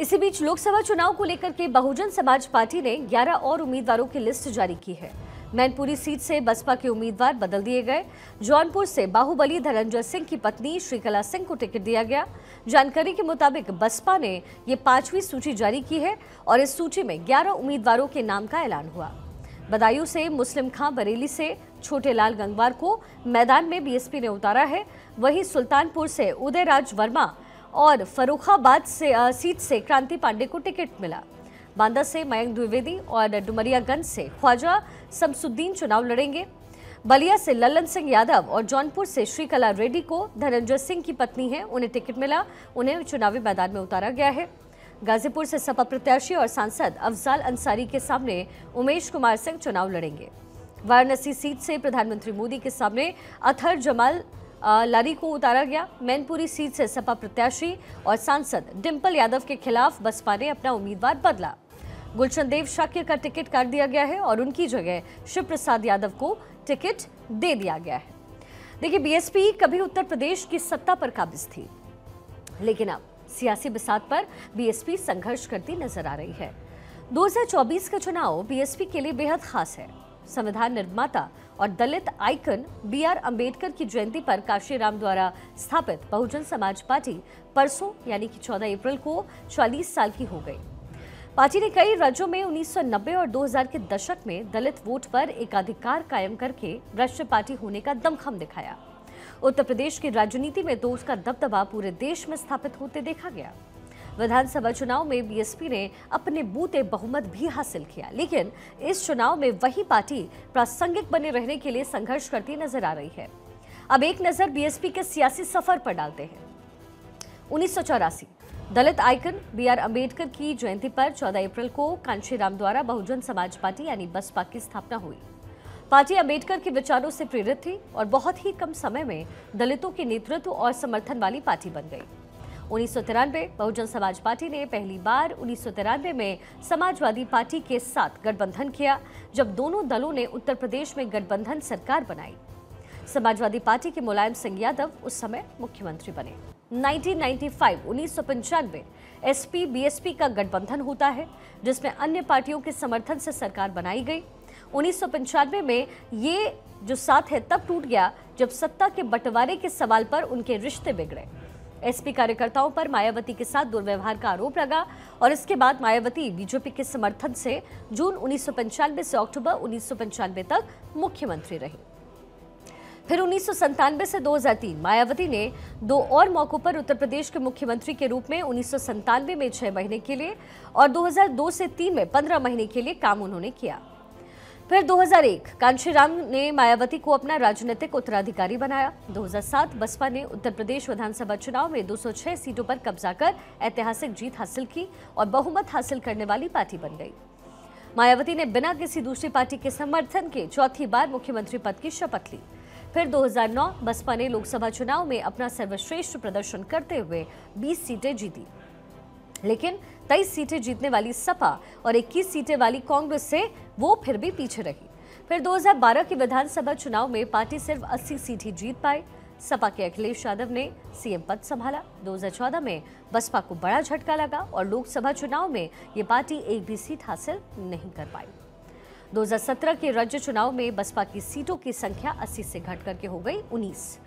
इसी बीच लोकसभा चुनाव को लेकर के बहुजन समाज पार्टी ने 11 और उम्मीदवारों की लिस्ट जारी की है। मैनपुरी सीट से बसपा के उम्मीदवार बदल दिए गए। जौनपुर से बाहुबली धनंजय सिंह की पत्नी श्रीकला सिंह को टिकट दिया गया। जानकारी के मुताबिक बसपा ने ये 5वीं सूची जारी की है और इस सूची में 11 उम्मीदवारों के नाम का ऐलान हुआ। बदायूं से मुस्लिम खां बरेली से छोटे लाल गंगवार को मैदान में बीएसपी ने उतारा है। वहीं सुल्तानपुर से उदयराज वर्मा और फर्रुखाबाद से सीट से क्रांति पांडे को टिकट मिला। बांदा से मयंक द्विवेदी और डुमरियागंज से ख्वाजा शमसुद्दीन चुनाव लड़ेंगे। बलिया से लल्लन सिंह यादव और जौनपुर से श्रीकला रेड्डी को धनंजय सिंह की पत्नी है, उन्हें टिकट मिला, उन्हें चुनावी मैदान में उतारा गया है। गाजीपुर से सपा प्रत्याशी और सांसद अफजाल अंसारी के सामने उमेश कुमार सिंह चुनाव लड़ेंगे। वाराणसी सीट से प्रधानमंत्री मोदी के सामने अथर जमाल लारी को उतारा गया। मैनपुरी सीट से सपा प्रत्याशी और सांसद डिंपल यादव के खिलाफ बसपा ने अपना उम्मीदवार बदला। गुलशन देव शाक्य का टिकट काट दिया गया है और उनकी जगह शिव प्रसाद यादव को टिकट दे दिया गया है। देखिए, बीएसपी कभी उत्तर प्रदेश की सत्ता पर काबिज थी, लेकिन अब सियासी बिसात पर बीएसपी संघर्ष करती नजर आ रही है। 2024 का चुनाव बीएसपी के लिए बेहद खास है। संविधान निर्माता और दलित आइकन BR अंबेडकर की जयंती पर काशीराम द्वारा स्थापित बहुजन समाज पार्टी परसों यानी कि 14 अप्रैल को 40 साल की हो गई। पार्टी ने कई राज्यों में 1990 और 2000 के दशक में दलित वोट पर एकाधिकार कायम करके राष्ट्रीय पार्टी होने का दमखम दिखाया। उत्तर प्रदेश की राजनीति में तो उसका दबदबा पूरे देश में स्थापित होते देखा गया। विधानसभा चुनाव में बीएसपी ने अपने बूते बहुमत भी हासिल किया, लेकिन इस चुनाव में वही पार्टी प्रासंगिक बने रहने के लिए संघर्ष करती नजर आ रही है। अब एक नजर बीएसपी के सियासी सफर पर डालते हैं। 1984 दलित आइकन BR अंबेडकर की जयंती पर 14 अप्रैल को कांशीराम द्वारा बहुजन समाज पार्टी यानी बसपा की स्थापना हुई। पार्टी अंबेडकर के विचारों से प्रेरित थी और बहुत ही कम समय में दलितों के नेतृत्व और समर्थन वाली पार्टी बन गई। 1993 बहुजन समाज पार्टी ने पहली बार 1993 में समाजवादी पार्टी के साथ गठबंधन किया, जब दोनों दलों ने उत्तर प्रदेश में गठबंधन सरकार बनाई। समाजवादी पार्टी के मुलायम सिंह यादव उस समय मुख्यमंत्री बने। 1995 SP BSP का गठबंधन होता है, जिसमें अन्य पार्टियों के समर्थन से सरकार बनाई गई। 1995 में ये जो साथ है तब टूट गया जब सत्ता के बंटवारे के सवाल पर उनके रिश्ते बिगड़े। SP कार्यकर्ताओं पर मायावती के साथ दुर्व्यवहार का आरोप लगा और इसके बाद मायावती बीजेपी के समर्थन से जून 1995 से अक्टूबर 1995 तक मुख्यमंत्री रही। फिर 1997 से 2003 मायावती ने 2 और मौकों पर उत्तर प्रदेश के मुख्यमंत्री के रूप में 1997 में 6 महीने के लिए और 2002 से 3 में 15 महीने के लिए काम उन्होंने किया। फिर 2001 कांशीराम ने मायावती को अपना राजनीतिक उत्तराधिकारी बनाया। 2007 बसपा ने उत्तर प्रदेश विधानसभा चुनाव में 206 सीटों पर कब्जा कर ऐतिहासिक जीत हासिल की और बहुमत हासिल करने वाली पार्टी बन गई। मायावती ने बिना किसी दूसरी पार्टी के समर्थन के चौथी बार मुख्यमंत्री पद की शपथ ली। फिर 2009 बसपा ने लोकसभा चुनाव में अपना सर्वश्रेष्ठ प्रदर्शन करते हुए 20 सीटें जीती, लेकिन 23 सीटें जीतने वाली सपा और 21 सीटें वाली कांग्रेस से वो फिर भी पीछे रही। फिर 2012 के विधानसभा चुनाव में पार्टी सिर्फ 80 सीट ही जीत पाई। सपा के अखिलेश यादव ने CM पद संभाला। 2014 में बसपा को बड़ा झटका लगा और लोकसभा चुनाव में ये पार्टी एक भी सीट हासिल नहीं कर पाई। 2017 के राज्य चुनाव में बसपा की सीटों की संख्या 80 से घट करके हो गई 19।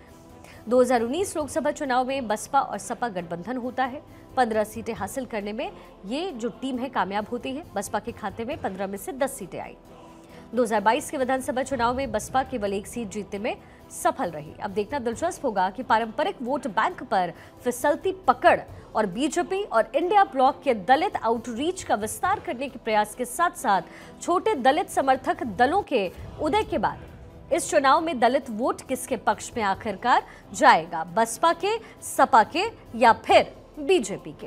2019 लोकसभा चुनाव में बसपा और सपा गठबंधन होता है। 15 सीटें हासिल करने में ये जो टीम है कामयाब होती है। बसपा के खाते में 15 में से 10 सीटें आई। 2022 के विधानसभा चुनाव में बसपा केवल 1 सीट जीतने में सफल रही। अब देखना दिलचस्प होगा कि पारंपरिक वोट बैंक पर फिसलती पकड़ और बीजेपी और इंडिया ब्लॉक के दलित आउटरीच का विस्तार करने के प्रयास के साथ साथ छोटे दलित समर्थक दलों के उदय के बाद इस चुनाव में दलित वोट किसके पक्ष में आखिरकार जाएगा, बसपा के, सपा के या फिर बीजेपी के।